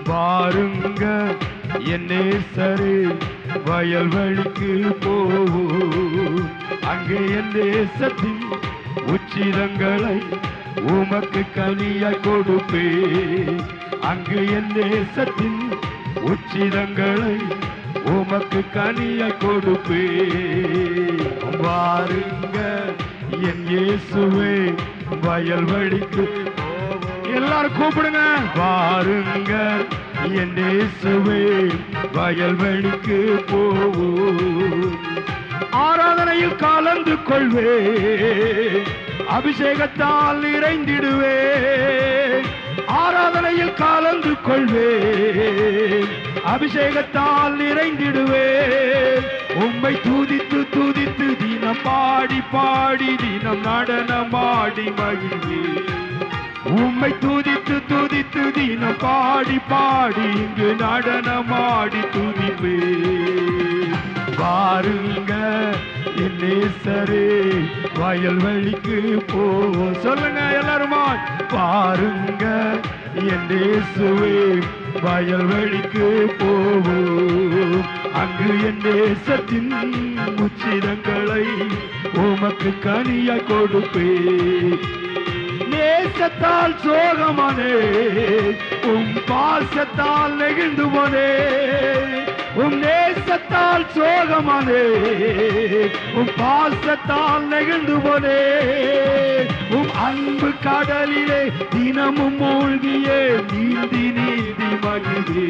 பாருங்க என் நேசரே வயல்வெளிக்கு போவோம். அங்கே என் தேசத்தின் உச்சிதங்களை உமக்கு கனியாய் கொடுப்பேன். அங்கு என் தேசத்தின் உச்சிதங்களை உமக்கு கனியாய் கொடுப்பேன். பாருங்க என் இயேசுவே வயல்வெளிக்கு எல்லாரும் கூப்பிடுங்க. பாருங்க என் இயேசுவே வயல்வெளிக்கு போவோம். ஆராதனையில் கலந்து கொள்வே, அபிஷேகத்தால் நிறைந்திடுவே. ஆராதனையில் கலந்து கொள்வே, அபிஷேகத்தால் நிறைந்திடுவே. உம்மை துதித்து துதித்து தினம் பாடி பாடி தினம் நடனமாடி மகிழ்வே. உம்மை துதித்து துதித்து தினம் பாடி பாடி இங்கு நடனமாடி துதிப்பே. பாருங்க என் நேசரே வயல்வெளிக்கு போவோம். சொல்லுங்க எல்லாருமா. பாருங்க என் இயேசுவே வயல்வெளிக்கு போவோம். அங்கு என் தேசத்தின் உச்சிதங்களை உமக்கு கனியாய் கொடுப்பேன். நேசத்தால் சோகமானே, உம் பாசத்தால் நெகிழ்ந்து போனே. உம் நேசத்தால் சோகமானே, உம் பாசத்தால் நெகிழ்ந்து போனே. உம் அன்பு கடலிலே தினமும் மூழ்கியே நீந்தி நீந்தி மகிழ்வே.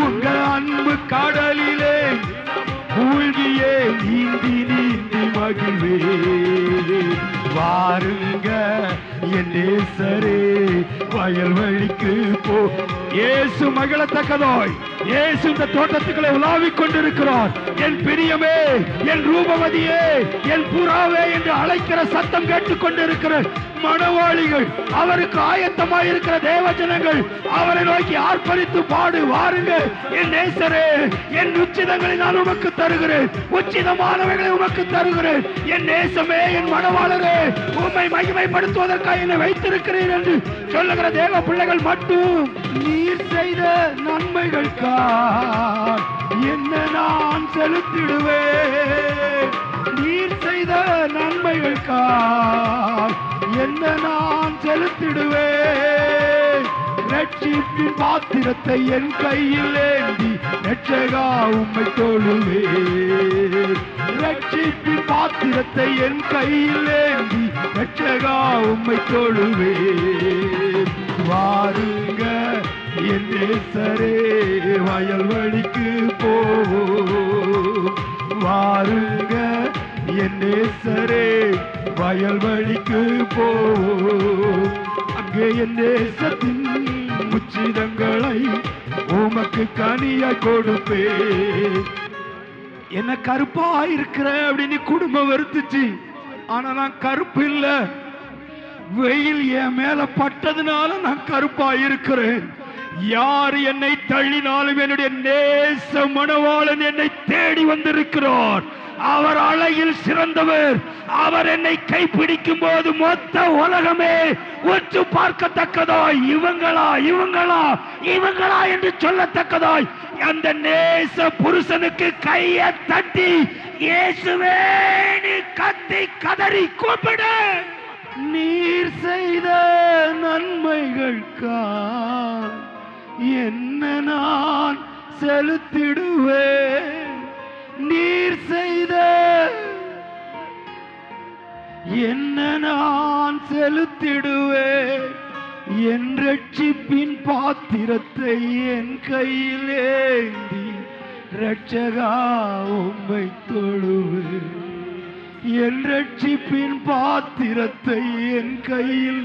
உங்க அன்பு கடலிலே மூழ்கியே நீந்தி நீந்தி மகிழ்வே. வாருங்க என் நேசரே வயல்வெளிக்கு போ. இயேசு மகிழத்தக்கதாய் இயேசு இந்த தோட்டத்துக்களை உலாவிக் கொண்டிருக்கிறார். என் பிரியமே, என் ரூபவதியே, என் புறாவே என்று அழைக்கிற சத்தம் கேட்டுக் கொண்டிருக்கிற மனவாளிகள், அவருக்கு ஆயத்தமாயிருக்கிற தேவஜனங்கள் அவரை நோக்கி ஆர்ப்பரித்து பாடு. வாருங்க என் நேசரே, என் உச்சிதங்களை நான் உமக்கு தருகிறேன், உச்சிதமானவைகளை உமக்கு தருகிறேன். என் நேசமே, என் மனவாளரே, உம்மை மகிமைப்படுத்துவதற்காக என்னை வைத்திருக்கிறேன் என்று சொல்லுகிற தேவ பிள்ளைகள் மட்டும் நீர் செய்த நன்மைகளுக்கா என்ன நான் செலுத்திடுவேன். நீர் செய்த நன்மைகளுக்கா என்ன நான் செலுத்திடுவேன். ரட்சிப்பின் பாத்திரத்தை என் கையில் ஏந்தி ரட்சகா உம்மை தொழுவேன். ரட்சிப்பின் பாத்திரத்தை என் கையில் ஏந்தி ரட்சகா உம்மை தொழுவேன். வாருங்க என் நேசரே வயல்வெளிக்கு போவோம். வாருங்க என் நேசரே வயல்வெளிக்கு போவோம். அங்கே என் தேசத்தின் உச்சிதங்களை உமக்கு கனியாய் கொடுப்பேன். என்ன கருப்பா இருக்கிற அப்படின்னு குடும்பம் வெறுத்துச்சு. ஆனா நான் கருப்பு இல்ல, வெயில் என் மேல பட்டதுனால நான் கருப்பா இருக்கிறேன். யார் என்னை தள்ளினாலும் என்னுடைய நேச மணவாளன் என்னை தேடி வந்திருக்கிறார். அவர் அழகில் சிறந்தவர். அவர் என்னை கைப்பிடிக்கும் போது மொத்த உலகமே உற்று பார்க்கத்தக்கதாய் இவங்களா இவங்களா இவங்களா என்று சொல்லத்தக்கதாய் அந்த நேச புருஷனுக்கு கையை தட்டி இயேசுவே நீ கத்தி கதறி கூப்பிடு. நீர் செய்த நன்மைகளுக்கா என்ன நான் செலுத்திடுவேன். நீர் செய்த என்ன நான் செலுத்திடுவேன். என் ரட்சிப்பின் பாத்திரத்தை என் கையில் ஏந்தி ரட்சகா உம்மை தொழுவேன். என் ரட்சிப்பின் பாத்திரத்தை என் கையில்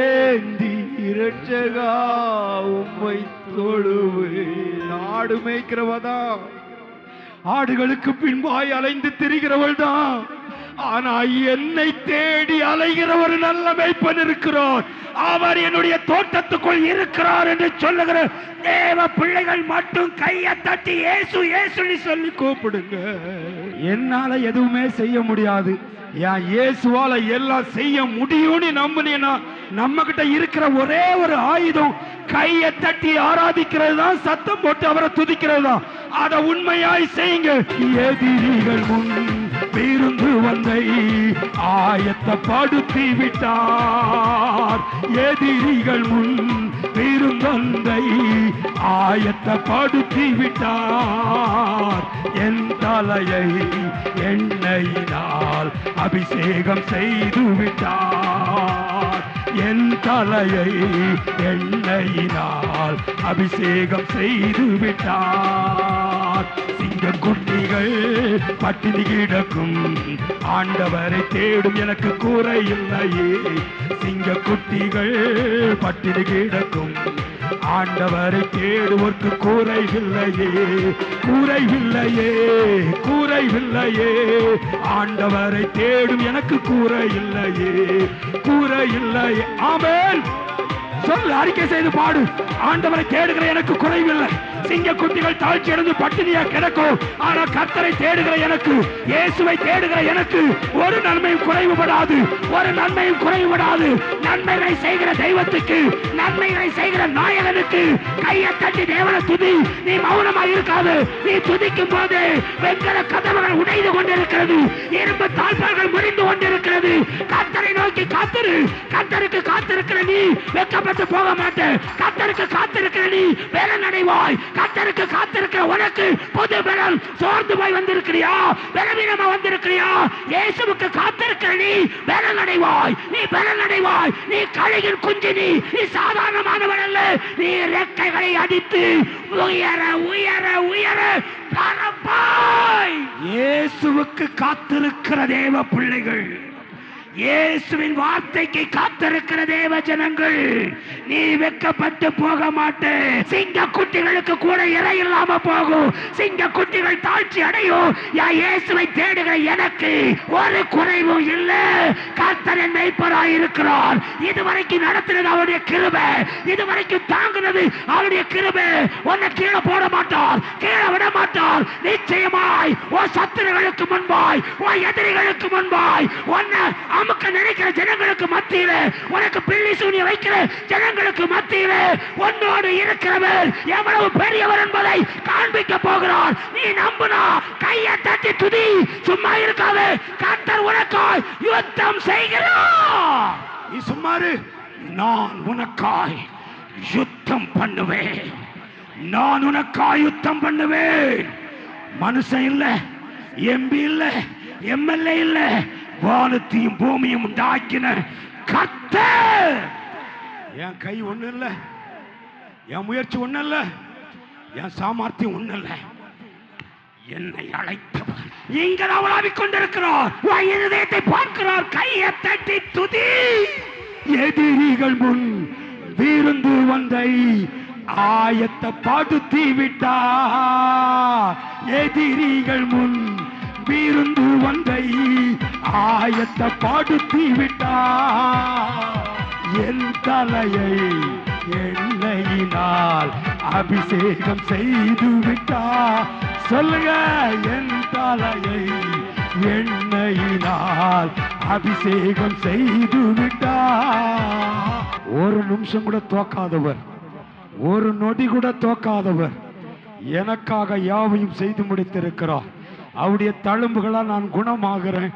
ஏந்தி ரட்சகா உம்மை தொழுவேன். ஆடு மேய்க்கிறவதா, ஆடுகளுக்கு பின்பாய் அலைந்து திரிகிறவள் தான். ஆனா என்னை தேடி அலைகிற ஒரு நல்ல மேய்ப்பன் இருக்கிறார். அவர் என்னுடைய தோட்டத்துக்குள் இருக்கிறார் என்று சொல்லுகிற தேவ பிள்ளைகள் மட்டும் கையை தட்டி இயேசு இயேசுன்னு சொல்லி கூப்பிடுங்க. என்னால எதுவுமே செய்ய முடியாது, என் இயேசுவால எல்லாம் செய்ய முடியும்னு நம்பினீங்கன்னா நம்ம கிட்ட இருக்கிற ஒரே ஒரு ஆயுதம் கையை தட்டி ஆராதிக்கிறது தான், சத்தம் போட்டு அவரை துதிக்கிறது தான். அதை உண்மையாய் செய்யுங்க. எதிரிகள் முன் பேருந்து வந்தை ஆயத்தப்படுத்தி விட்டார். எதிரிகள் முன் பேருந்தொன்றை ஆயத்தப்படுத்தி விட்டார். என் தலையை எண்ணெயினால் அபிஷேகம் செய்து விட்டார். என் தலையை எண்ணெயினால் அபிஷேகம் செய்து விட்டார். சிங்கக்குட்டிகள் பட்டினி கிடக்கும், ஆண்டவரை தேடும் எனக்கு கூரை இல்லையே. சிங்கக்குட்டிகள் பட்டினி கிடக்கும், ஆண்டவரை தேடுவோர்க்கு கூரைவில்லையே. கூரைவில்லையே, கூரைவில்லையே. ஆண்டவரை தேடும் எனக்கு கூரை இல்லையே, கூரை இல்லையே. ஆமென். சொல், அறிக்கை செய்து பாடு. ஆண்டவரை தேடுகிற எனக்கு குறைவில்லை. சிங்கக்குட்டிகள் தாழ்ச்சி அடைந்து பட்டினியா கிடக்கும், ஆனா கர்த்தரை தேடுகிற எனக்கு, இயேசுவை தேடுகிற எனக்கு ஒரு நன்மையும் குறைவுபடாது, ஒரு நன்மையும் குறைவுபடாது. நன்மைகளை செய்கிற தெய்வத்துக்கு, நன்மைகளை செய்கிற நாயகனுக்கு கையை தட்டி தேவனை துதி. நீ மௌனமா இருக்காது. நீ துதிக்கும் போது வெண்கல கதவுகள் உடைந்து கொண்டிருக்கிறது, இரும்பு தாழ்பால்கள் முறிந்து கொண்டிருக்கிறது. கர்த்தரை நோக்கி காத்திரு. கர்த்தருக்கு காத்திருக்கிற நீ வெட்கப்பட்டு போக மாட்டேன். கர்த்தருக்கு காத்திருக்கிற நீ பலன் அடைவாய். கர்த்தருக்கு காத்திருக்கிற உனக்கு புது பலன். சோர்ந்து போய் வந்திருக்கிறியா? பலவீனமா வந்திருக்கிறியா? இயேசுவுக்கு காத்திருக்கிற நீ பலன் அடைவாய். நீ பலன் அடைவாய். நீ கழுகின் குஞ்சு. நீ சாதாரணமானவன் அல்ல. நீ ரெக்கைகளை அடித்து உயர உயர உயர பறப்பாய். இயேசுவுக்கு காத்திருக்கிற தேவ பிள்ளைகள், இயேசுவின் வார்த்தைக்கு காத்திருக்கிற தேவ ஜனங்கள், நீ வெட்கப்பட்டு போக மாட்டே. சிங்க குட்டிகளுக்கு கூட இறை இல்லாம போகும். சிங்க குட்டிகள் தாழ்ச்சி அடையும். இயேசுவை தேடுகிற எனக்கு ஒரு குறைவும் இல்லை. கர்த்தர் என் மேய்ப்பராய் இருக்கிறார். இதுவரைக்கும் நடத்தினது அவருடைய கிருபை, இதுவரைக்கும் தாங்கினது அவருடைய கிருபை. உன்னை கீழே போட மாட்டார், கீழே விட மாட்டார். நிச்சயமாய் உன் சத்துருகளுக்கு முன்பாய், உன் எதிரிகளுக்கு முன்பாய், உன்னை அமுக்க நினைக்கிற ஜனங்களுக்கு மத்தியில, உனக்கு பில்லி சூனிய வைக்கிற ஜனங்களுக்கு மத்தியில உன்னோடு இருக்கிறவர் எவ்வளவு பெரியவர் என்பதை காண்பிக்க போகிறார். நீ நம்புனா கையை தட்டி துதி. சும்மா இருக்காது. கர்த்தர் உனக்காய் யுத்தம் செய்கிறார். நீ சும்மாரு. நான் உனக்காய் யுத்தம் பண்ணுவேன். நான் உனக்காய் யுத்தம் பண்ணுவேன். மனுஷன் இல்ல, எம்பி இல்ல, எம்எல்ஏ இல்ல, வானத்தையும் பூமியும் உண்டாக்கின கர்த்தர். என் கை ஒண்ணு இல்ல, என் முயற்சி ஒண்ணு இல்ல, என் சாமர்த்தியம் ஒண்ணு இல்ல. என்னை அழைத்தவர் இங்க அவளாவிக் கொண்டிருக்கிறார். இருதயத்தை பார்க்கிறார். கையை தட்டி துதி. எதிரிகள் முன் விருந்து வந்தை ஆயத்தப்படுத்தி விட்டார். எதிரிகள் முன் விருந்து வந்தை ஆயத்தப்படுத்தி விட்டார். என் தலையை எண்ணெயினால் அபிஷேகம் செய்து விட்டார். சொல்லுங்க, என் தலையை எண்ணெயினால் அபிஷேகம் செய்து விட்டார். ஒரு நிமிஷம் கூட தோக்காதவர், ஒரு நொடி கூட தோக்காதவர், எனக்காக யாவையும் செய்து முடித்திருக்கிறார். அவருடைய தழும்புகளா நான் குணமாகிறேன்.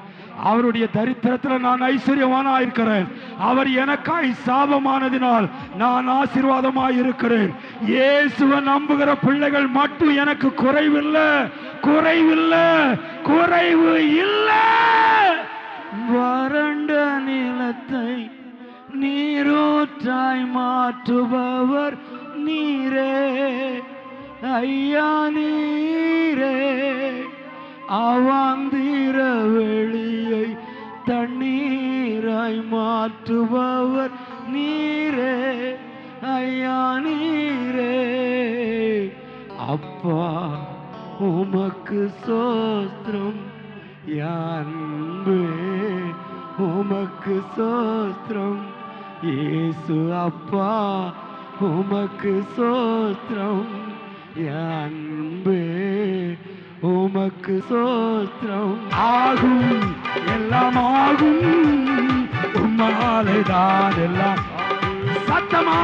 அவருடைய தரித்திரத்தில் நான் ஐஸ்வர்யமான இருக்கிறேன். அவர் எனக்காய் சாபமானதினால் நான் ஆசீர்வாதமாய் இருக்கிறேன். இயேசுவை நம்புகிற பிள்ளைகள் மட்டும் எனக்கு குறைவில்லை, குறைவில்லை, குறைவு இல்லை. வறண்ட நிலத்தை நீரூற்றாய் மாற்றுபவர் நீரே ஐயா, நீரே. அவாந்திர வெளியை தண்ணீராய் மாற்றுபவர் நீரே ஐயா, நீரே. அப்பா உமக்கு சோஸ்திரம், அன்பே உமக்கு சோஸ்திரம். இயேசு அப்பா உமக்கு சோஸ்திரம், அன்பே உமக்கு சோஸ்திரம். ஆகும், எல்லாம் ஆகும். உம்மாலேதான் எல்லாம். சத்தமா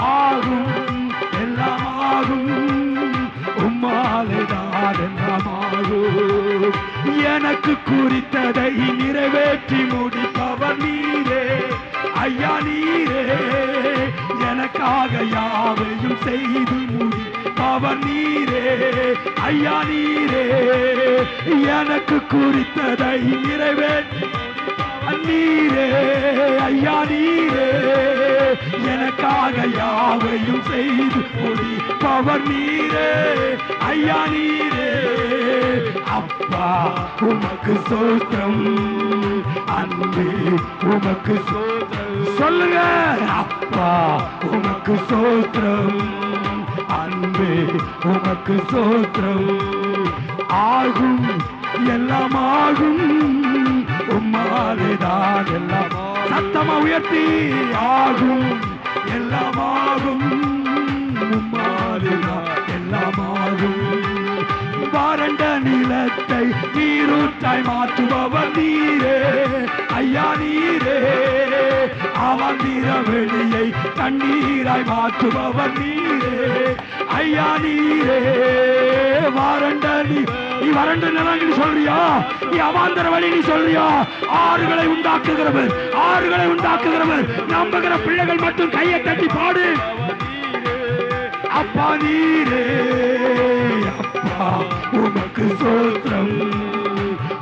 ஆகும், எல்லாம் ஆகும், உம்மாலேதான் எல்லாம் ஆகும். எனக்கு குறித்ததை நிறைவேற்றி முடிப்பவர் நீரே ஐயா நீரே. எனக்காக யாவையும் செய்து முடிப்பவர் நீரே ஐயா நீரே. எனக்கு குறித்ததை நிறைவேற்றி நீரே ஐயா நீரே. எனக்காக யாவையும் செய்து முடிப்பவர் நீரே ஐயா நீரே. அப்பா உமக்கு ஸ்தோத்திரம், அன்பே உமக்கு ஸ்தோத்திரம். சொல்லுங்க, அப்பா உமக்கு ஸ்தோத்திரம், அன்பே உமக்கு ஸ்தோத்திரம். ஆகும் எல்லாம் ஆகும், உம்மாலேதான் எல்லாம். சத்தமா உயர்த்தி ஆகும் எல்லாம் ஆகும், உம்மாலேதான் எல்லாம் ஆகும். வறண்ட நிலத்தை நீரூற்றாய் மாற்றுபவர் நீரே ஐயா நீரே. அமர்ந்திர வெளியை தண்ணீராய் மாற்றுபவர் நீரே ஐயா நீரே. வறண்ட நிலங்கள் சொல்றியா, நீ அவாந்தர வழி நீ சொல்றியா. ஆறுகளை உண்டாக்குகிறவர், ஆறுகளை உண்டாக்குகிறவர். நம்புகிற பிள்ளைகள் மட்டும் கையை தட்டி பாடு. அப்பா நீரே, அப்பா உமக்கு ஸ்தோத்திரம்,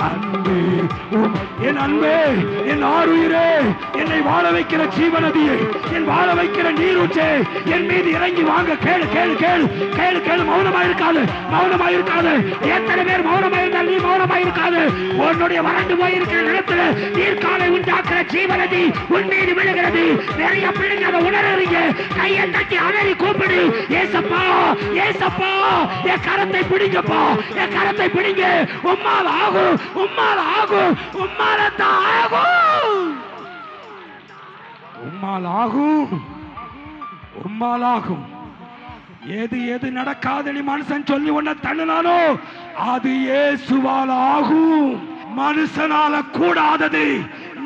அன்பே என் அன்பே, என் ஆருயிரே, என்னை வாழ வைக்கிற ஜீவநதியை, என் வாழ வைக்கிற நீரூற்றே, என் மீது இறங்கி வாங்க. கேளு கேளு கேளு கேளு கேளு. மௌனமாயிருக்காது, மௌனமாயிருக்காது. எத்தனை பேர் மௌனமாயிருந்தால் நீ மௌனமாயிருக்காது. உன்னுடைய வறண்டு போயிருக்கிற நிலத்துல நீர்காலை உண்டாக்குற ஜீவநதி உன் மீது விழுகிறது. நிறைய பிள்ளைங்க அதை உணர்றீங்க. கையை தட்டி அலறி கூப்பிடு, ஏசப்பா ஏசப்பா, என் கரத்தை பிடிங்கப்பா, என் கரத்தை பிடிங்க. உம்மால் ஆகும், உம்மால் ஆகும், உம்மால் ஆகும், உம்மால் ஆகும், உம்மால் ஆகும். எது எது நடக்காது நீ மனுஷன் சொல்லி உன்னை தள்ளினானோ அது இயேசுவால் ஆகும். மனுஷனால கூடாதது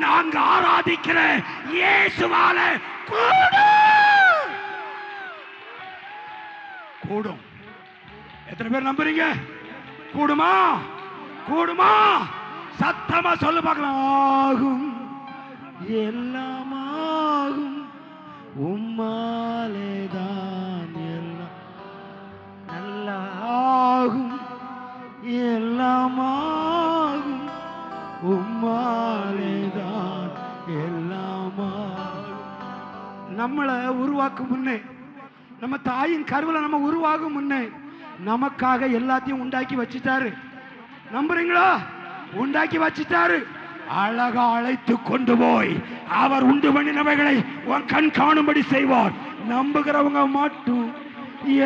நாங்க ஆராதிக்கிற இயேசுவால கூடும். எத்தனை பேர் நம்புறீங்க? கூடுமா? கூடுமா? சத்தமா சொல்லு பார்க்கலாம். ஆகும் எல்லாம் ஆகும், உம்மாலேதான் எல்லாம் நல்லா ஆகும். எல்லாம் ஆகும், உம்மாலேதான் எல்லாம் ஆகும். நம்மளை உருவாக்கும் முன்னே, நம்ம தாயின் கருவில நம்ம உருவாகும் முன்னே நமக்காக எல்லாத்தையும் உண்டாக்கி வச்சுட்டாரு. நம்புறீங்களா? உண்டாக்கி வச்சுட்டாரு. அழகா அழைத்து கொண்டு போய் அவர் உண்டு பண்ணினவைகளை உன் கண் காணும்படி செய்வார். நம்புகிறவங்க மட்டும்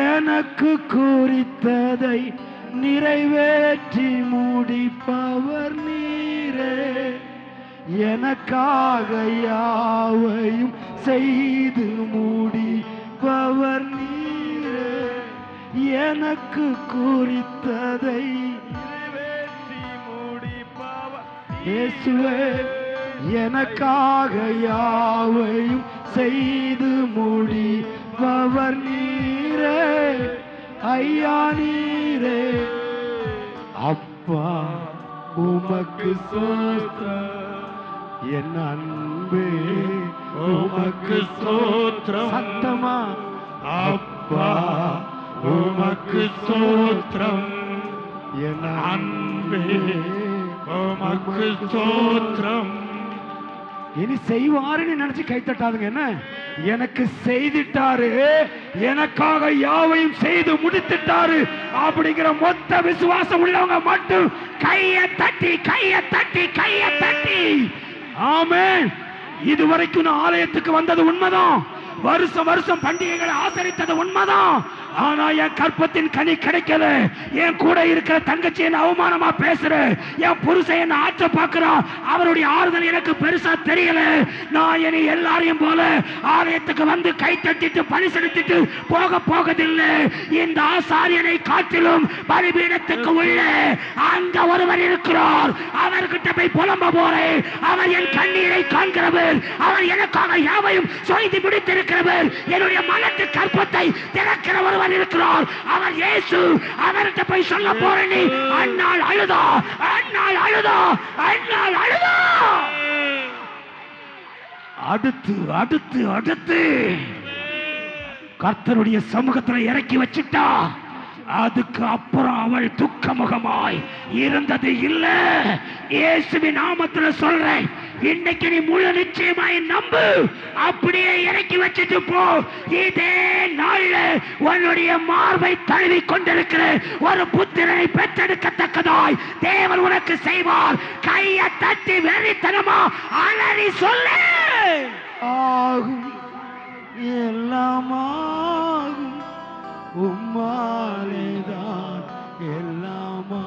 எனக்கு குறித்ததை நிறைவேற்றி முடிப்பவர் நீரே. எனக்காக யாவையும் செய்து முடிப்பவர் நீரே. எனக்கு குறித்ததை இயேசுவே, எனக்காக யாவையும் செய்து முடிப்பவர் நீரே ஐயா நீரே. அப்பா உமக்கு ஸ்தோத்திரம், என் அன்பே உமக்கு ஸ்தோத்திரம். சத்தமா அப்பா உமக்கு ஸ்தோத்திரம், என் அன்பே உமக்கு ஸ்தோத்திரம். இனி செய்வாருன்னு நினைச்சு கைத்தட்டாதுங்க. என்ன எனக்கு செய்துட்டாரு, எனக்காக யாவையும் செய்து முடித்துட்டாரு அப்படிங்கிற மொத்த விசுவாசம் உள்ளவங்க மட்டும் கையை தட்டி கையை தட்டி கையை தட்டி ஆமென். இதுவரைக்கும் நான் ஆலயத்துக்கு வந்தது உண்மைதான், வருஷம் வருஷம் பண்டிகைகளை ஆசரித்தது உண்மைதான். ஆனா என் கற்பத்தின் கனி கிடைக்கல. என் கூட இருக்கிற தங்கச்சி என்ன அவமானமா பேசுற, என் புருஷன் என்ன ஆற்ற பாக்குறான், அவருடைய ஆறுதல் எனக்கு பெருசா தெரியல. நான் இனி எல்லாரையும் போல ஆலயத்துக்கு வந்து கை தட்டிட்டு பணி செலுத்திட்டு போக போகதில்லை. இந்த ஆசாரியனை காட்டிலும் பலிபீடத்துக்கு உள்ள அங்க ஒருவர் இருக்கிறார். அவர்கிட்ட போய் புலம்ப போறேன். அவர் என் கண்ணீரை காண்கிறவர், அவர் எனக்காக யாவையும் செய்து முடித்திருக்கிறவர், என்னுடைய மனத்து கற்பத்தை திறக்கிற ஒருவர் இருக்கிறார். அவர் இயேசு. அவர்கிட்ட போய் சொல்ல போறேன். அண்ணாள் அழுதா, அண்ணாள் அழுதா, அண்ணாள் அழுதா. அடுத்து அடுத்து அடுத்து கர்த்தருடைய சமூகத்தில் இறக்கி வச்சுட்டா. அதுக்கு அப்புறம் அவள் துக்கமுகமாய் இருந்தது இல்ல. இயேசுவின் நாமத்தில் சொல்றேன், இன்னைக்கு நீ முழு நிச்சயமாய் நம்பு. அப்படியே இறக்கி வச்சுட்டு போ. இதே நாள்ல உன்னுடைய மார்பை தழுவி கொண்டிருக்கிற ஒரு புத்திரனை பெற்றெடுக்கத்தக்கதாய் தேவன் உனக்கு செய்வார். கையை தட்டி வெறித்தனமா அலறி சொல்லு. ஆகும் எல்லாமாகும், உம்மாலேதான் எல்லாமா.